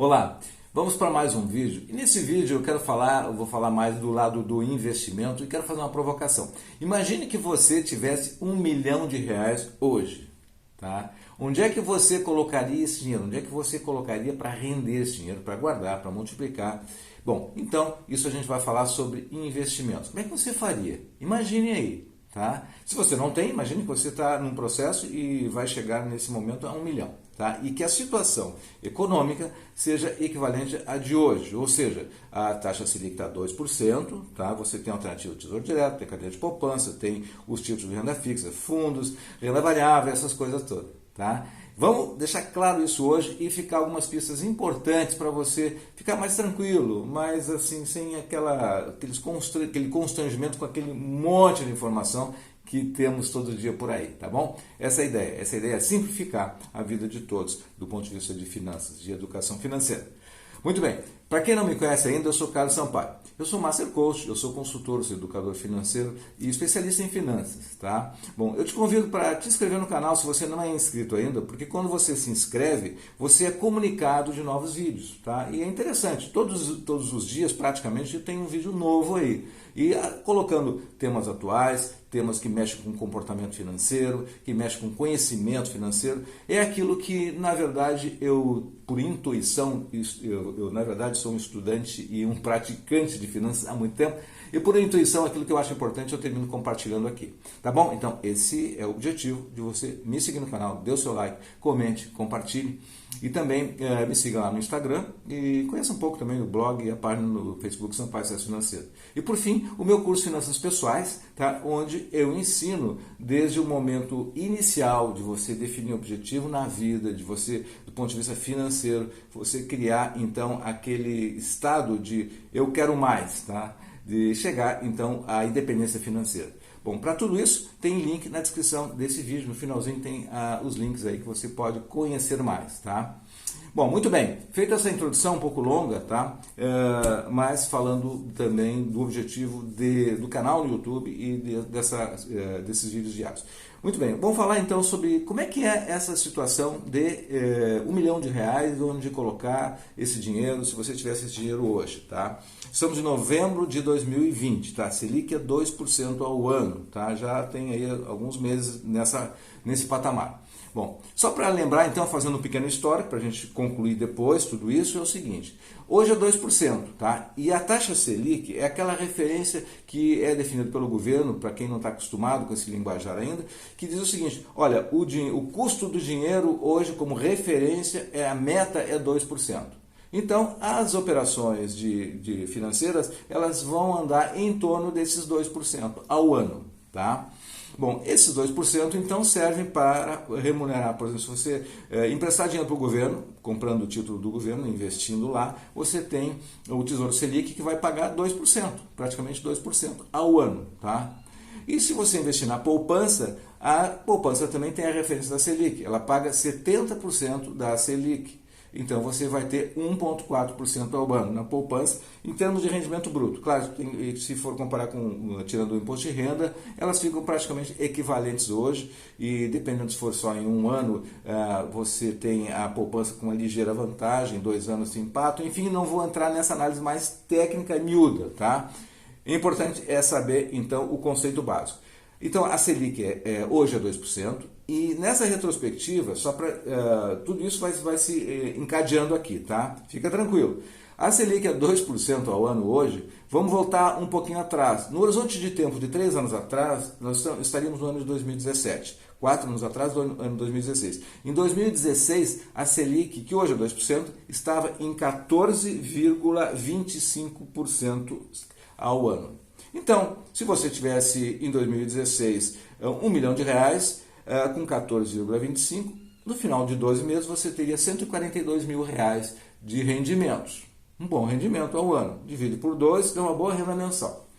Olá, vamos para mais um vídeo. E nesse vídeo eu vou falar mais do lado do investimento e quero fazer uma provocação. Imagine que você tivesse R$ 1.000.000 hoje, tá? Onde é que você colocaria esse dinheiro? Onde é que você colocaria para render esse dinheiro, para guardar, para multiplicar? Bom, então isso a gente vai falar sobre investimentos. Como é que você faria? Imagine aí. Tá? Se você não tem, imagine que você está num processo e vai chegar nesse momento a 1 milhão. Tá? E que a situação econômica seja equivalente à de hoje, ou seja, a taxa Selic está 2%, tá? Você tem alternativa de tesouro direto, tem cadeia de poupança, tem os títulos de renda fixa, fundos, renda variável, essas coisas todas. Tá? Vamos deixar claro isso hoje e ficar algumas pistas importantes para você ficar mais tranquilo, mas assim, sem aquele constrangimento com aquele monte de informação que temos todo dia por aí, tá bom? Essa é a ideia. Essa ideia é simplificar a vida de todos do ponto de vista de finanças, de educação financeira. Muito bem, para quem não me conhece ainda, eu sou Carlos Sampaio. Eu sou Master Coach, eu sou consultor, sou educador financeiro e especialista em finanças, tá? Bom, eu te convido para te inscrever no canal se você não é inscrito ainda, porque quando você se inscreve, você é comunicado de novos vídeos, tá? E é interessante, todos os dias praticamente tem um vídeo novo aí. E colocando temas atuais, temas que mexem com comportamento financeiro, que mexem com conhecimento financeiro, é aquilo que, na verdade, eu, por intuição, eu na verdade sou um estudante e um praticante de finanças há muito tempo, e por intuição, aquilo que eu acho importante eu termino compartilhando aqui. Tá bom? Então, esse é o objetivo de você me seguir no canal, dê o seu like, comente, compartilhe, e também me siga lá no Instagram e conheça um pouco também o blog e a página no Facebook Sampaio Sucesso Financeiro. E por fim, o meu curso Finanças Pessoais, tá? Onde eu ensino desde o momento inicial de você definir o objetivo na vida, de você, do ponto de vista financeiro, você criar então aquele estado de eu quero mais, tá? De chegar então à independência financeira. Bom, para tudo isso tem link na descrição desse vídeo, no finalzinho tem os links aí que você pode conhecer mais, tá? Bom, muito bem, feita essa introdução um pouco longa, tá? Mas falando também do objetivo do canal no YouTube e desses vídeos diários. Muito bem, vamos falar então sobre como é que é essa situação de R$ 1 milhão, onde colocar esse dinheiro, se você tivesse esse dinheiro hoje, tá? Estamos em novembro de 2020, tá? Selic é 2% ao ano, tá? Já tem aí alguns meses nesse patamar. Bom, só para lembrar, então, fazendo um pequeno histórico, para a gente concluir depois tudo isso, é o seguinte. Hoje é 2%, tá? E a taxa Selic é aquela referência que é definida pelo governo, para quem não está acostumado com esse linguajar ainda, que diz o seguinte, olha, o custo do dinheiro hoje como referência, a meta é 2%. Então, as operações financeiras, elas vão andar em torno desses 2% ao ano, tá? Bom, esses 2% então servem para remunerar, por exemplo, se você emprestar dinheiro para o governo, comprando o título do governo, investindo lá, você tem o Tesouro Selic que vai pagar 2%, praticamente 2% ao ano, tá? E se você investir na poupança, a poupança também tem a referência da Selic, ela paga 70% da Selic. Então você vai ter 1,4% ao ano na poupança em termos de rendimento bruto. Claro, se for comparar tirando o imposto de renda, elas ficam praticamente equivalentes hoje e dependendo se for só em um ano, você tem a poupança com uma ligeira vantagem, 2 anos sem impacto. Enfim, não vou entrar nessa análise mais técnica e miúda, tá? O importante é saber então o conceito básico. Então a Selic hoje é 2%. E nessa retrospectiva, só para tudo isso vai se encadeando aqui, tá? Fica tranquilo. A Selic é 2% ao ano hoje, vamos voltar um pouquinho atrás. No horizonte de tempo de 3 anos atrás, nós estaríamos no ano de 2017. 4 anos atrás, do ano 2016. Em 2016, a Selic, que hoje é 2%, estava em 14,25% ao ano. Então, se você tivesse em 2016 R$ 1 milhão, com 14,25, no final de 12 meses você teria R$ 142 mil de rendimentos. Um bom rendimento ao ano. Divide por 12, dá uma boa renda mensal.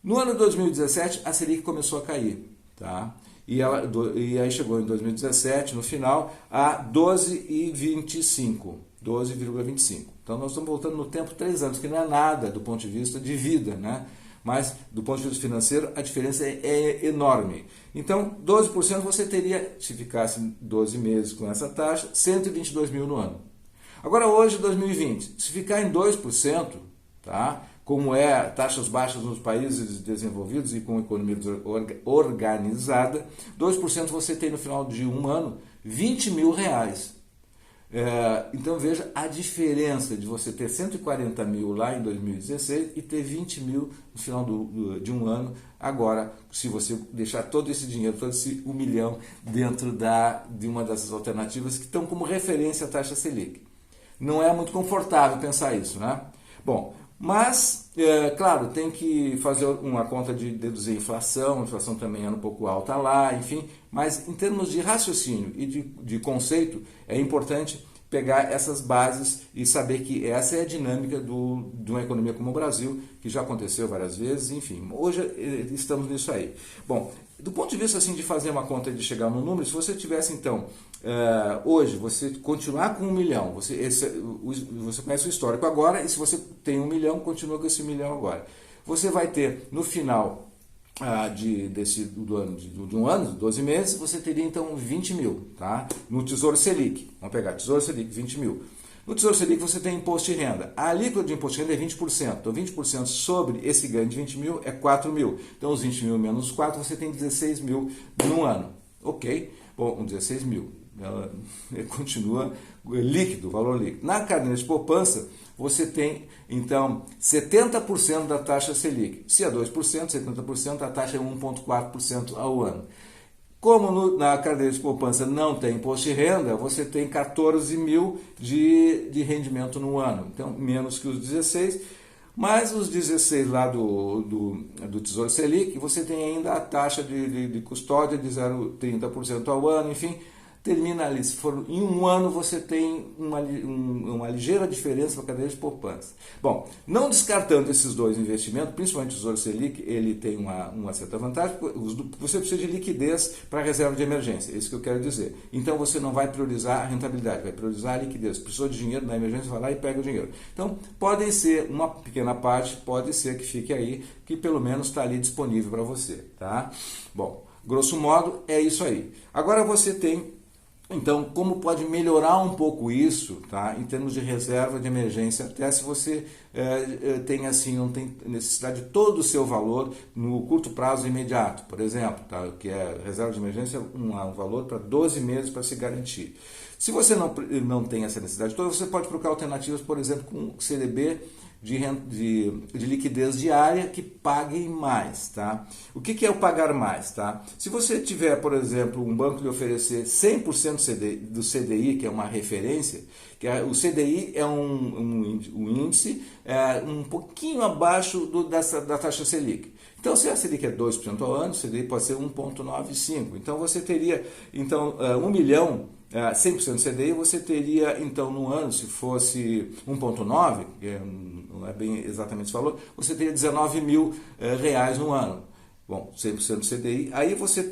No ano de 2017, a Selic começou a cair. Tá? E aí chegou em 2017, no final, a 12,25. 12,25. Então nós estamos voltando no tempo 3 anos, que não é nada do ponto de vista de vida, né? Mas do ponto de vista financeiro a diferença é enorme. Então 12% você teria, se ficasse 12 meses com essa taxa, 122 mil no ano. Agora hoje, 2020, se ficar em 2%, tá? Como é taxas baixas nos países desenvolvidos e com economia organizada, 2% você tem no final de um ano 20 mil reais. Então veja a diferença de você ter 140 mil lá em 2016 e ter 20 mil no final de um ano. Agora, se você deixar todo esse dinheiro, todo esse 1 milhão dentro de uma dessas alternativas que estão como referência a taxa Selic. Não é muito confortável pensar isso, né? Bom, mas, claro, tem que fazer uma conta de deduzir a inflação também é um pouco alta lá, enfim, mas em termos de raciocínio e de conceito, é importante pegar essas bases e saber que essa é a dinâmica de uma economia como o Brasil, que já aconteceu várias vezes, enfim, hoje estamos nisso aí. Bom, do ponto de vista assim, de fazer uma conta e de chegar no número, se você tivesse então, hoje, você continuar com 1 milhão, você conhece o histórico agora, e se você tem 1 milhão, continua com esse 1 milhão agora. Você vai ter, no final de um ano, 12 meses, você teria então 20 mil, tá? No Tesouro Selic, vamos pegar Tesouro Selic, 20 mil. No Tesouro Selic você tem imposto de renda. A alíquota de imposto de renda é 20%. Então 20% sobre esse ganho de 20 mil é 4 mil. Então os 20 mil menos os 4, você tem 16 mil no ano. Ok? Bom, 16 mil. Ela continua líquido, valor líquido. Na caderneta de poupança, você tem, então, 70% da taxa Selic. Se é 2%, 70%, a taxa é 1,4% ao ano. Como na caderneta de poupança não tem imposto de renda, você tem 14 mil de rendimento no ano. Então, menos que os 16, mas os 16 lá do Tesouro Selic, você tem ainda a taxa de custódia de 0,30% ao ano, enfim, termina ali. Se for em um ano, você tem uma ligeira diferença para a cadeia de poupança. Bom, não descartando esses dois investimentos, principalmente o Tesouro Selic, ele tem uma certa vantagem, você precisa de liquidez para a reserva de emergência, é isso que eu quero dizer. Então você não vai priorizar a rentabilidade, vai priorizar a liquidez. Precisou de dinheiro na emergência, vai lá e pega o dinheiro. Então, pode ser, uma pequena parte, pode ser que fique aí, que pelo menos está ali disponível para você, tá? Bom, grosso modo, é isso aí. Agora você tem, então, como pode melhorar um pouco isso, tá? Em termos de reserva de emergência, até se você tem assim, não tem necessidade de todo o seu valor no curto prazo imediato, por exemplo, tá? Que é reserva de emergência, um valor para 12 meses para se garantir. Se você não tem essa necessidade toda, você pode procurar alternativas, por exemplo, com CDB de liquidez diária que paguem mais, tá? O que é o pagar mais, tá? Se você tiver, por exemplo, um banco lhe oferecer 100% do CDI, que é uma referência, o CDI é um índice um pouquinho abaixo da taxa Selic. Então, se a Selic é 2% ao ano, o CDI pode ser 1,95. Então, você teria 1 milhão, 100% CDI, você teria, então, no ano, se fosse 1,9, que não é bem exatamente esse valor, você teria 19 mil reais no ano. Bom, 100% CDI, aí você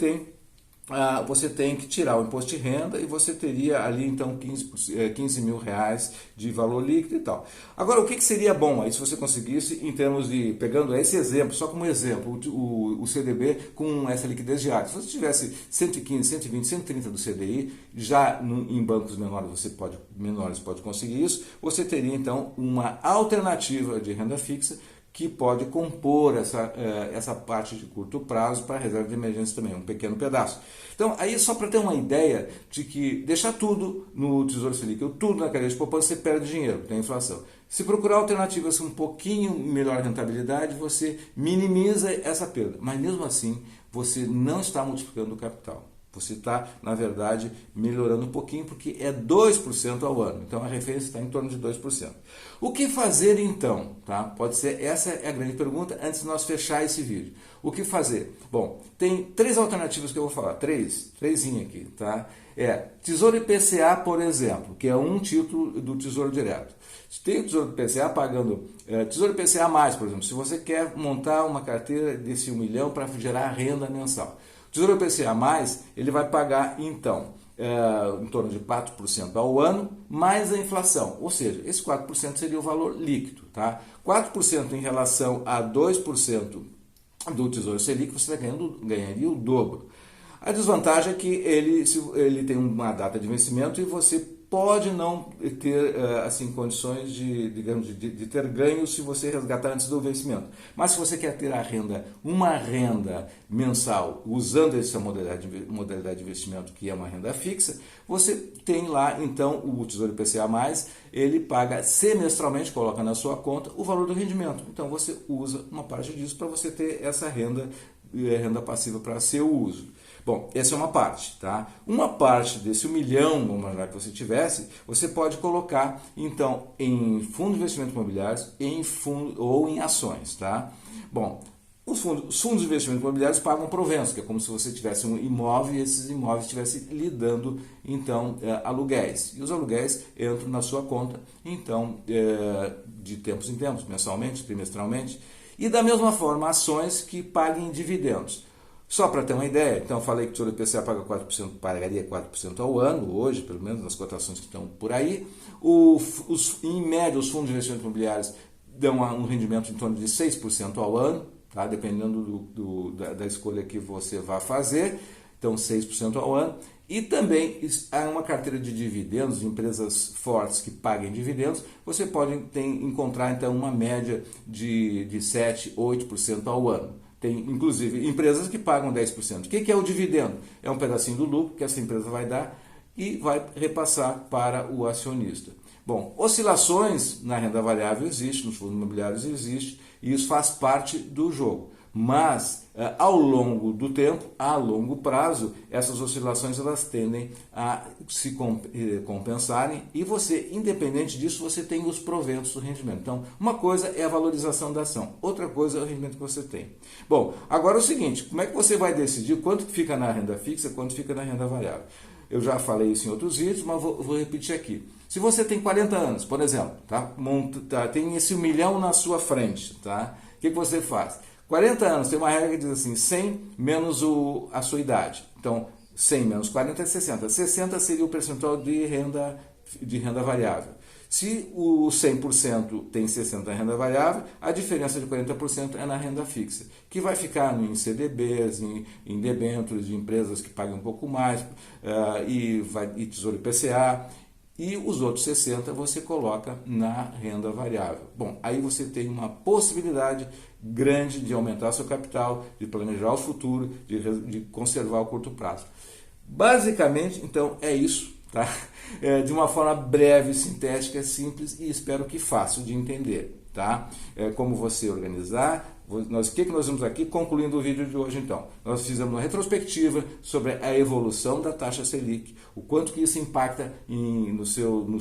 tem que tirar o imposto de renda e você teria ali, então, 15 mil reais de valor líquido e tal. Agora, o que seria bom aí se você conseguisse, em termos de, pegando esse exemplo, só como exemplo, o CDB com essa liquidez diária. Se você tivesse 115, 120, 130 do CDI, já em bancos menores pode conseguir isso, você teria, então, uma alternativa de renda fixa que pode compor essa parte de curto prazo para a reserva de emergência também, um pequeno pedaço. Então, aí só para ter uma ideia de que deixar tudo no Tesouro Selic, ou tudo na cadeia de poupança, você perde dinheiro, tem inflação. Se procurar alternativas com um pouquinho melhor rentabilidade, você minimiza essa perda. Mas mesmo assim, você não está multiplicando o capital. Você está, na verdade, melhorando um pouquinho, porque é 2% ao ano. Então, a referência está em torno de 2%. O que fazer, então? Tá? Pode ser, essa é a grande pergunta, antes de nós fechar esse vídeo. O que fazer? Bom, tem 3 alternativas que eu vou falar. Trezinha aqui, tá? Tesouro IPCA, por exemplo, que é um título do Tesouro Direto. Tem o Tesouro IPCA pagando... Tesouro IPCA+, por exemplo, se você quer montar uma carteira desse 1 milhão para gerar renda mensal. Tesouro IPCA+, ele vai pagar, então, em torno de 4% ao ano, mais a inflação. Ou seja, esse 4% seria o valor líquido. Tá? 4% em relação a 2% do Tesouro Selic, você ganharia o dobro. A desvantagem é que ele tem uma data de vencimento e você pode não ter assim, condições digamos, de ter ganho se você resgatar antes do vencimento. Mas se você quer ter uma renda mensal usando essa modalidade de investimento, que é uma renda fixa, você tem lá então o Tesouro IPCA+, ele paga semestralmente, coloca na sua conta o valor do rendimento. Então você usa uma parte disso para você ter essa renda passiva para seu uso. Bom, essa é uma parte, tá? Uma parte desse 1 milhão, vamos imaginar que você tivesse, você pode colocar, então, em fundo de investimentos imobiliários ou em ações, tá? Bom, os fundos de investimentos imobiliários pagam proventos, que é como se você tivesse um imóvel e esses imóveis estivessem lhe dando, então, aluguéis. E os aluguéis entram na sua conta, então, de tempos em tempos, mensalmente, trimestralmente. E da mesma forma, ações que paguem dividendos. Só para ter uma ideia, então eu falei que o Tesouro IPCA pagaria 4% ao ano, hoje, pelo menos nas cotações que estão por aí. Em média, os fundos de investimentos imobiliários dão um rendimento em torno de 6% ao ano, tá? Dependendo da escolha que você vai fazer, então 6% ao ano. E também há uma carteira de dividendos, de empresas fortes que paguem dividendos, você pode encontrar então uma média de 7%, 8% ao ano. Tem, inclusive, empresas que pagam 10%. O que é o dividendo? É um pedacinho do lucro que essa empresa vai dar e vai repassar para o acionista. Bom, oscilações na renda variável existem, nos fundos imobiliários existe, e isso faz parte do jogo. Mas, ao longo do tempo, a longo prazo, essas oscilações elas tendem a se compensarem e você, independente disso, você tem os proventos do rendimento. Então, uma coisa é a valorização da ação, outra coisa é o rendimento que você tem. Bom, agora é o seguinte, como é que você vai decidir quanto fica na renda fixa e quanto fica na renda variável? Eu já falei isso em outros vídeos, mas vou repetir aqui. Se você tem 40 anos, por exemplo, tem esse 1 milhão na sua frente, tá? O que você faz? 40 anos, tem uma regra que diz assim, 100 menos a sua idade. Então, 100 menos 40 é 60. 60 seria o percentual de renda variável. Se o 100% tem 60 na renda variável, a diferença de 40% é na renda fixa, que vai ficar em CDBs, em debêntures de empresas que pagam um pouco mais, e Tesouro IPCA. E os outros 60 você coloca na renda variável. Bom, aí você tem uma possibilidade grande de aumentar seu capital, de planejar o futuro, de conservar o curto prazo. Basicamente, então, é isso, tá? De uma forma breve, sintética, simples e espero que fácil de entender, tá? Como você organizar. O que nós vimos aqui, concluindo o vídeo de hoje então? Nós fizemos uma retrospectiva sobre a evolução da taxa Selic, o quanto que isso impacta nos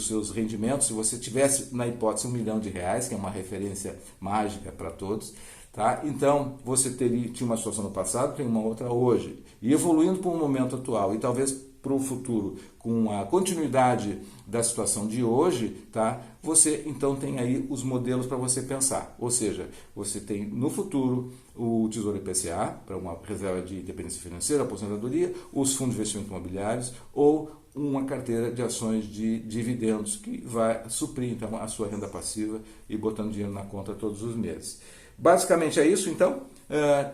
seus rendimentos, se você tivesse na hipótese 1 milhão de reais, que é uma referência mágica para todos, tá? Então você tinha uma situação no passado, tem uma outra hoje, e evoluindo para um momento atual, e talvez para o futuro, com a continuidade da situação de hoje, tá? Você então tem aí os modelos para você pensar. Ou seja, você tem no futuro o Tesouro IPCA, para uma reserva de independência financeira, aposentadoria, os fundos de investimento imobiliários ou uma carteira de ações de dividendos que vai suprir então a sua renda passiva e botando dinheiro na conta todos os meses. Basicamente é isso então,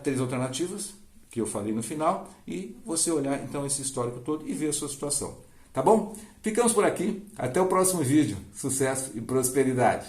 3 alternativas que eu falei no final, e você olhar então esse histórico todo e ver a sua situação. Tá bom? Ficamos por aqui, até o próximo vídeo. Sucesso e prosperidade!